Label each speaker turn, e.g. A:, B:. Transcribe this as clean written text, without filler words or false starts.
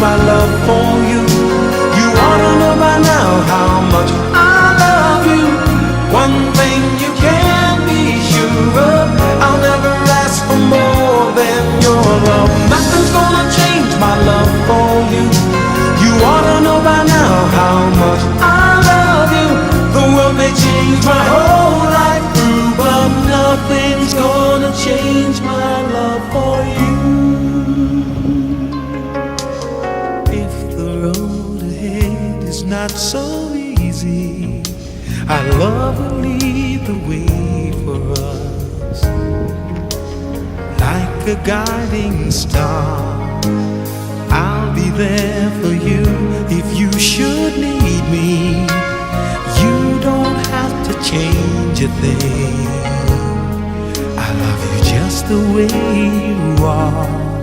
A: my love for you. You ought to know by now how much I love you. One thing you can be sure of, I'll never ask for more than your love. Nothing's gonna change my love for you. You ought to know by now how much I love you. The world may change my whole life through, but nothing's gonna change my love for you. If the road ahead is not so easy, our love will lead the way for us. Like a guiding star, I'll be there for you if you should need me. You don't have to change a thing. I love you just the way you are.